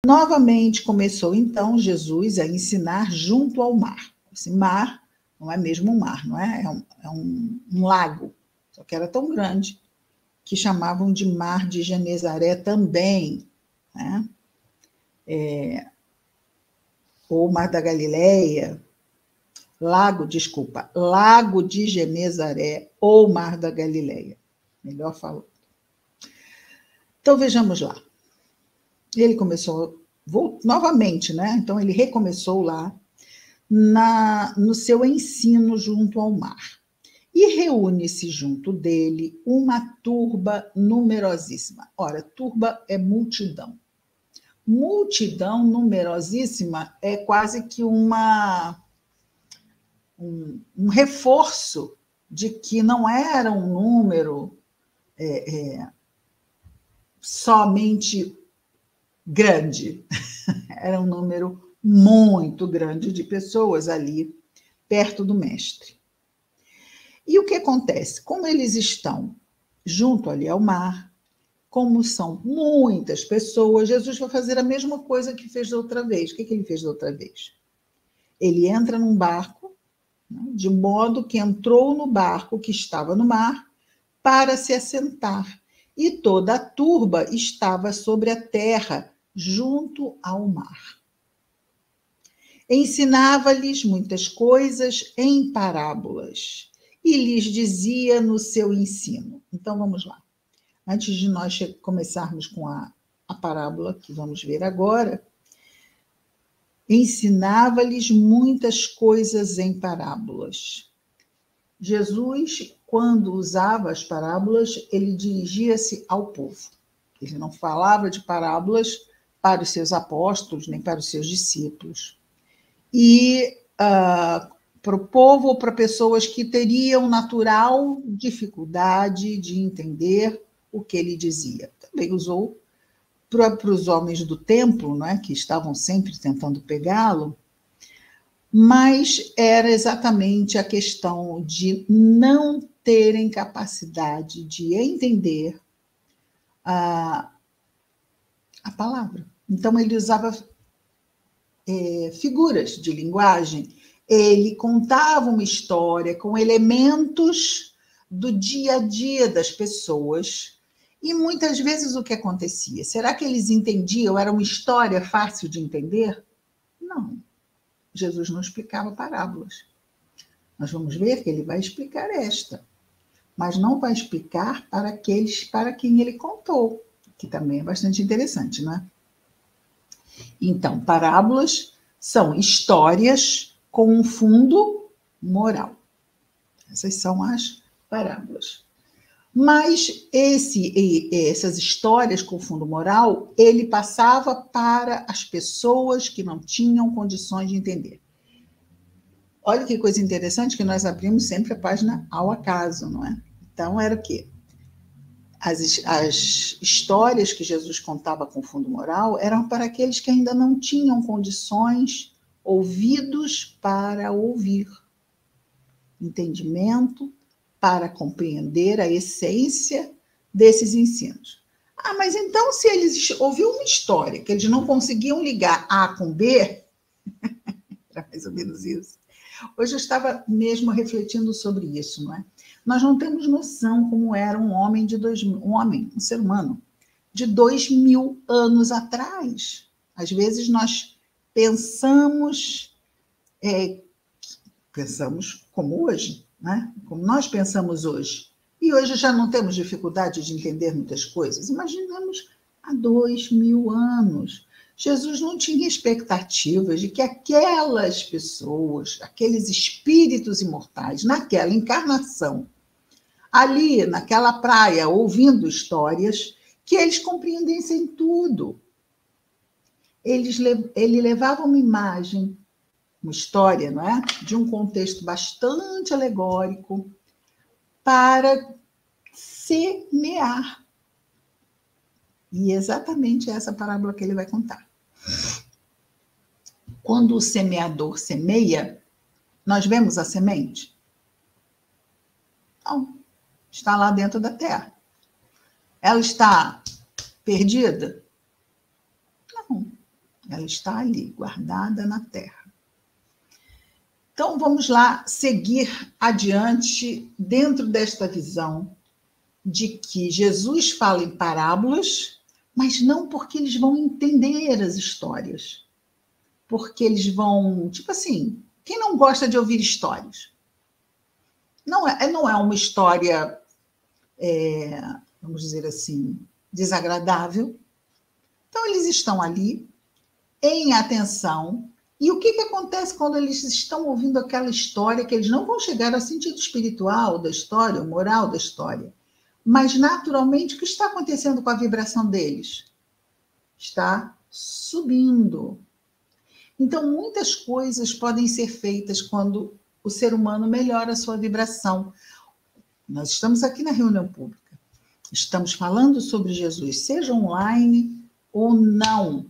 Novamente começou, então, Jesus a ensinar junto ao mar. Esse mar não é mesmo um mar, não é? É um lago, só que era tão grande que chamavam de Mar de Genezaré também, né? Ou Mar da Galileia, Lago de Genezaré ou Mar da Galileia, melhor falando. Então, vejamos lá. Ele começou novamente, né? Então, ele recomeçou lá no seu ensino junto ao mar. E reúne-se junto dele uma turba numerosíssima. Ora, turba é multidão. Multidão numerosíssima é quase que um reforço de que não era um número somente grande, era um número muito grande de pessoas ali perto do mestre. E o que acontece? Como eles estão junto ali ao mar, como são muitas pessoas, Jesus vai fazer a mesma coisa que fez da outra vez. O que ele fez da outra vez? Ele entra num barco, né, de modo que entrou no barco que estava no mar para se assentar. E toda a turba estava sobre a terra, junto ao mar. Ensinava-lhes muitas coisas em parábolas e lhes dizia no seu ensino. Então, vamos lá. Antes de nós começarmos com a parábola que vamos ver agora, ensinava-lhes muitas coisas em parábolas. Jesus, quando usava as parábolas, ele dirigia-se ao povo. Ele não falava de parábolas para os seus apóstolos, nem para os seus discípulos. E para o povo ou para pessoas que teriam natural dificuldade de entender o que ele dizia. Também usou para os homens do templo, né, que estavam sempre tentando pegá-lo, mas era exatamente a questão de não terem capacidade de entender a palavra. Então, ele usava figuras de linguagem, ele contava uma história com elementos do dia a dia das pessoas, e muitas vezes o que acontecia? Será que eles entendiam? Era uma história fácil de entender? Não. Jesus não explicava parábolas. Nós vamos ver que ele vai explicar esta, mas não vai explicar para aqueles para quem ele contou, que também é bastante interessante, não é? Então, parábolas são histórias com um fundo moral. Essas são as parábolas. Mas essas histórias com fundo moral, ele passava para as pessoas que não tinham condições de entender. Olha que coisa interessante que nós abrimos sempre a página ao acaso, não é? Então, era o quê? As histórias que Jesus contava com fundo moral eram para aqueles que ainda não tinham condições, ouvidos para ouvir, entendimento para compreender a essência desses ensinos. Ah, mas então se eles ouviram uma história que eles não conseguiam ligar A com B, era mais ou menos isso. Hoje eu estava mesmo refletindo sobre isso, não é? Nós não temos noção como era um ser humano, de 2000 anos atrás. Às vezes nós pensamos como hoje, né? Como nós pensamos hoje. E hoje já não temos dificuldade de entender muitas coisas. Imaginamos há 2000 anos. Jesus não tinha expectativas de que aquelas pessoas, aqueles espíritos imortais, naquela encarnação, ali naquela praia, ouvindo histórias, que eles compreendessem tudo. Ele levava uma imagem, uma história, não é? De um contexto bastante alegórico para semear. E é exatamente essa parábola que ele vai contar. Quando o semeador semeia, nós vemos a semente? Não. Está lá dentro da terra. Ela está perdida? Não. Ela está ali, guardada na terra. Então, vamos lá seguir adiante dentro desta visão de que Jesus fala em parábolas, mas não porque eles vão entender as histórias. Porque eles vão, tipo assim, quem não gosta de ouvir histórias? Não é uma história, vamos dizer assim, desagradável. Então, eles estão ali, em atenção. E o que acontece quando eles estão ouvindo aquela história, que eles não vão chegar ao sentido espiritual da história, moral da história, mas naturalmente o que está acontecendo com a vibração deles? Está subindo. Então, muitas coisas podem ser feitas quando o ser humano melhora a sua vibração. Nós estamos aqui na reunião pública, estamos falando sobre Jesus, seja online ou não.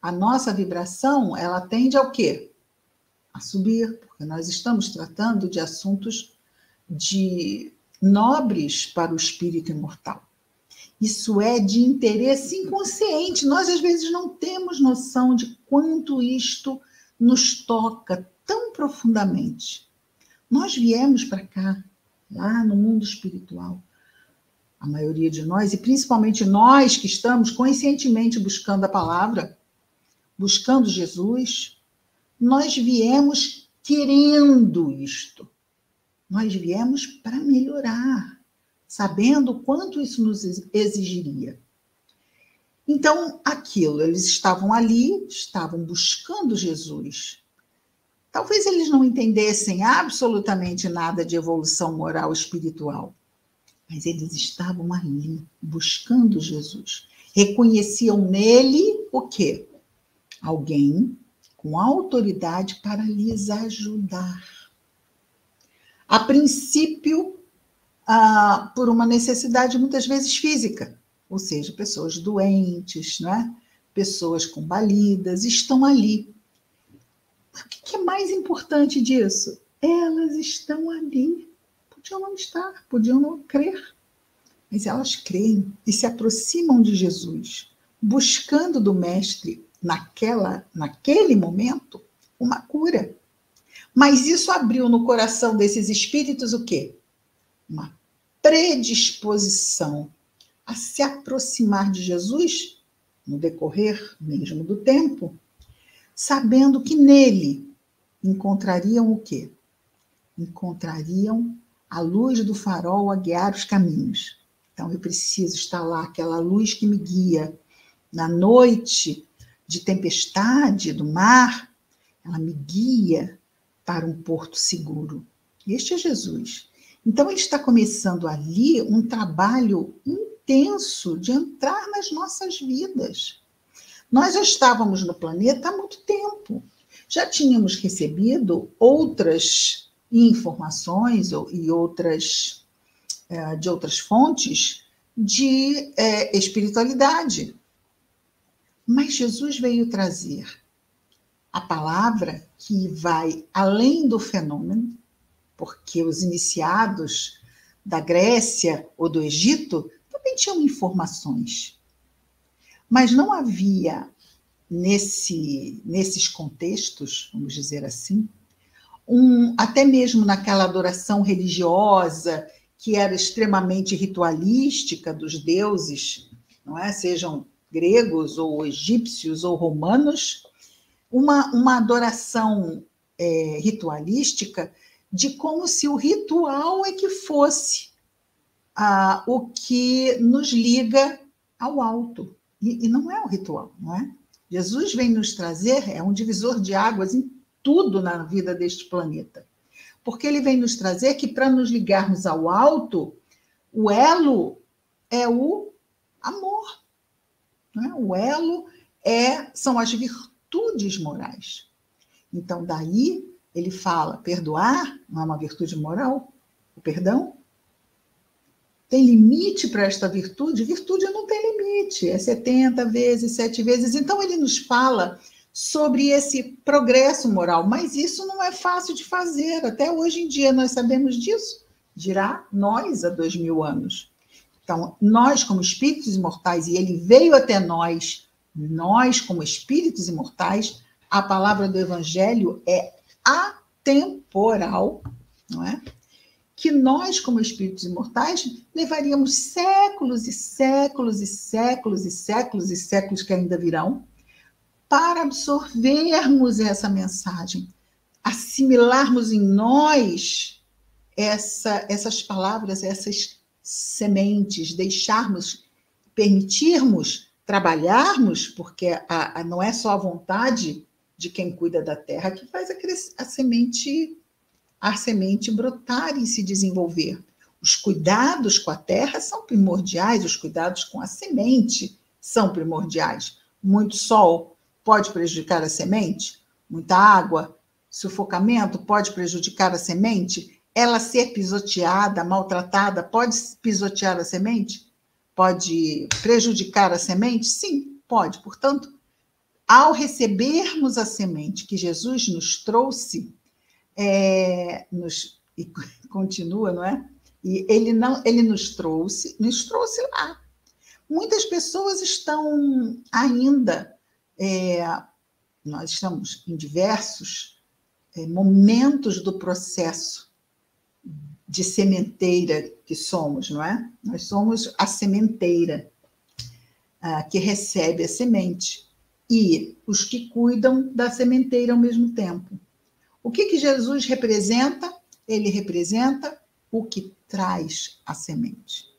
A nossa vibração, ela tende ao quê? A subir, porque nós estamos tratando de assuntos nobres para o espírito imortal. Isso é de interesse inconsciente. Nós, às vezes, não temos noção de quanto isto nos toca tão profundamente. Nós viemos para cá, lá no mundo espiritual, a maioria de nós, e principalmente nós que estamos conscientemente buscando a palavra, buscando Jesus, nós viemos querendo isto. Nós viemos para melhorar, sabendo o quanto isso nos exigiria. Então, eles estavam ali, estavam buscando Jesus. Talvez eles não entendessem absolutamente nada de evolução moral espiritual, mas eles estavam ali, buscando Jesus. Reconheciam nele o quê? Alguém com autoridade para lhes ajudar. A princípio, por uma necessidade muitas vezes física, ou seja, pessoas doentes, né? Pessoas combalidas, estão ali. O que é mais importante disso? Elas estão ali. Podiam não estar, podiam não crer, mas elas creem e se aproximam de Jesus, buscando do Mestre, naquele momento, uma cura. Mas isso abriu no coração desses espíritos o quê? Uma predisposição a se aproximar de Jesus no decorrer mesmo do tempo, sabendo que nele encontrariam o quê? Encontrariam a luz do farol a guiar os caminhos. Então, eu preciso estar lá, aquela luz que me guia na noite de tempestade do mar, ela me guia para um porto seguro. Este é Jesus. Então, ele está começando ali um trabalho intenso de entrar nas nossas vidas. Nós já estávamos no planeta há muito tempo. Já tínhamos recebido outras informações de outras fontes de espiritualidade. Mas Jesus veio trazer a palavra que vai além do fenômeno, porque os iniciados da Grécia ou do Egito também tinham informações. Mas não havia, nesses contextos, vamos dizer assim, até mesmo naquela adoração religiosa que era extremamente ritualística dos deuses, não é? Sejam gregos ou egípcios ou romanos, uma adoração ritualística de como se o ritual é que fosse o que nos liga ao alto. E não é o ritual, não é? Jesus vem nos trazer, é um divisor de águas em tudo na vida deste planeta. Porque ele vem nos trazer que para nos ligarmos ao alto, o elo é o amor. Não é? O elo são as virtudes morais. Então, daí ele fala, perdoar não é uma virtude moral? O perdão? Tem limite para esta virtude? Virtude não tem limite, é 70 vezes, 7 vezes. Então, ele nos fala sobre esse progresso moral, mas isso não é fácil de fazer. Até hoje em dia nós sabemos disso, dirá nós há 2000 anos. Então, nós como espíritos imortais, e ele veio até nós Nós, como espíritos imortais, a palavra do Evangelho é atemporal, não é? Que nós, como espíritos imortais, levaríamos séculos e séculos e séculos e séculos e séculos que ainda virão para absorvermos essa mensagem, assimilarmos em nós essas palavras, essas sementes, permitirmos trabalharmos, porque não é só a vontade de quem cuida da terra que faz a semente brotar e se desenvolver. Os cuidados com a terra são primordiais, os cuidados com a semente são primordiais. Muito sol pode prejudicar a semente? Muita água, sufocamento pode prejudicar a semente? Ela ser pisoteada, maltratada, pode pisotear a semente? Pode prejudicar a semente? Sim, pode. Portanto, ao recebermos a semente que Jesus nos trouxe, e continua, não é? E ele nos trouxe lá. Muitas pessoas estão ainda, nós estamos em diversos momentos do processo de sementeira que somos, não é? Nós somos a sementeira que recebe a semente e os que cuidam da sementeira ao mesmo tempo. O que Jesus representa? Ele representa o que traz a semente.